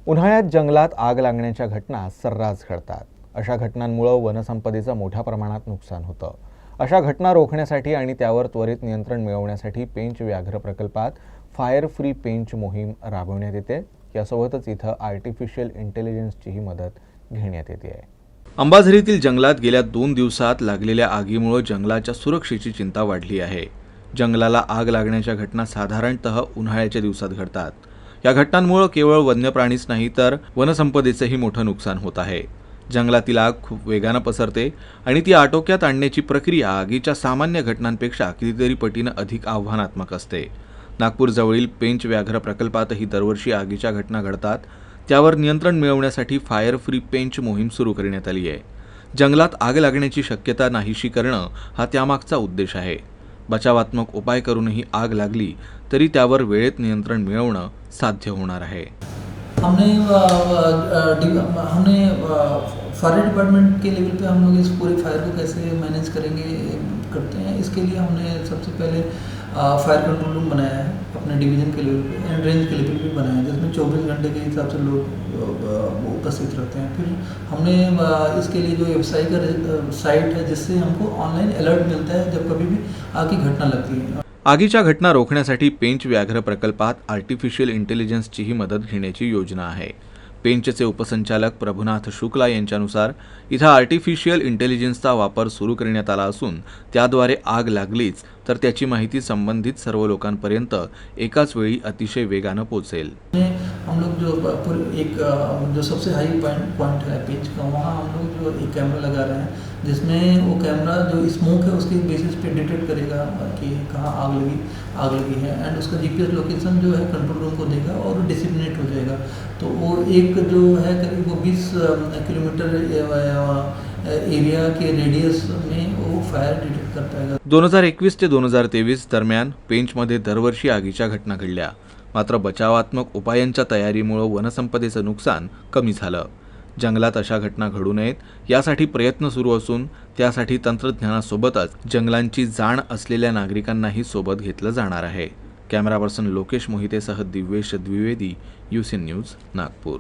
उन्हाळ्यात जंगलात आग लागण्याच्या घटना सर्रास घडतात। अशा घटनांमुळे वनसंपदेचं मोठ्या प्रमाणात नुकसान होतं। अशा घटना रोखण्यासाठी आणि त्यावर त्वरित नियंत्रण मिळवण्यासाठी पेंच व्याघ्र प्रकल्पात फायर फ्री पेंच मोहीम राबवण्यात येते। यासोबतच इथं आर्टिफिशियल इंटेलिजन्सचीही मदत घेण्यात येते। अंबाझरीतील जंगलात गेल्या 2 दिवसात लागलेल्या आगीमुळे जंगलाच्या सुरक्षेची चिंता वाढली आहे। जंगलाला आग लागण्याच्या घटना साधारणतः उन्हाळ्याच्या दिवसात घडतात। या घटनांमुळे केवळ वन्य प्राणीच नाही तर वनसंपदेचंही मोठं नुकसान होत आहे। जंगलातील आग खूप वेगानं पसरते आणि ती आटोक्यात आणण्याची प्रक्रिया आगीच्या सामान्य घटनांपेक्षा कितीतरी पटीनं अधिक आव्हानात्मक असते। नागपूरजवळील पेंच व्याघ्र प्रकल्पातही दरवर्षी आगीच्या घटना घडतात। त्यावर नियंत्रण मिळवण्यासाठी फायर फ्री पेंच मोहीम सुरू करण्यात आली आहे। जंगलात आग लागण्याची शक्यता नाहीशी करणं हा त्यामागचा उद्देश आहे। बचावात्मक उपाय करूनही आग लागली तरी त्यावर वेळेत नियंत्रण मिळवणं साध्य होणार आहे। हमने फायर डिपार्टमेंट के लेवल पे हम लोग इस पूरे फायर को कैसे मैनेज करते हैं। इसके लिए हमने सबसे पहले फायर कंट्रोल रूम बनाया है अपने डिवीज़न के लेवल पे एंड रेंज के लेवल पे बनाया है, जिसमें 24 घंटे के हिसाब से लोग उपस्थित रहते हैं। फिर हमने इसके लिए जो वेबसाइट का साइट है जिससे हमको ऑनलाइन अलर्ट मिलता है जब कभी भी आग की घटना लगती है। आगीच्या घटना रोखण्यासाठी पेंच व्याघ्र प्रकल्पात आर्टिफिशियल इंटेलिजन्सचीही मदत घेण्याची योजना आहे। पेंचचे उपसंचालक प्रभुनाथ शुक्ला यांच्यानुसार इथं आर्टिफिशियल इंटेलिजन्सचा वापर सुरू करण्यात आला असून त्याद्वारे आग लागलीच तर त्याची माहिती संबंधित सर्व लोकांपर्यंत एकाच वेळी अतिशय वेगानं पोहोचेल। हम लोग जो सबसे हाई पॉइंट है पेंच का, वहाँ हम लोग जो एक कैमरा लगा रहे हैं जिसमें वो कैमरा जो स्मोक है उसके बेसिस पे डिटेक्ट करेगा कि कहाँ आग लगी है एंड उसका जीपीएस लोकेशन जो है कंट्रोल रूम को देगा और डिसिमिनेट हो जाएगा। तो वो एक जो है करीब वो 20 किलोमीटर एरिया के रेडियस में वो फायर डिटेक्ट कर पाएगा। 2021 ते 2023 दरम्यान पेंचमध्ये दरवर्षी आगीच्या घटना घडल्या, मात्र बचावात्मक उपायांच्या तयारीमुळे वनसंपदेचं नुकसान कमी झालं। जंगलात अशा घटना घडू नयेत यासाठी प्रयत्न सुरू असून त्यासाठी तंत्रज्ञानासोबतच जंगलांची जाण असलेल्या नागरिकांनाही सोबत घेतलं जाणार आहे। कॅमेरा पर्सन लोकेश मोहितेसह दिव्येश द्विवेदी, यूसी न्यूज, नागपूर।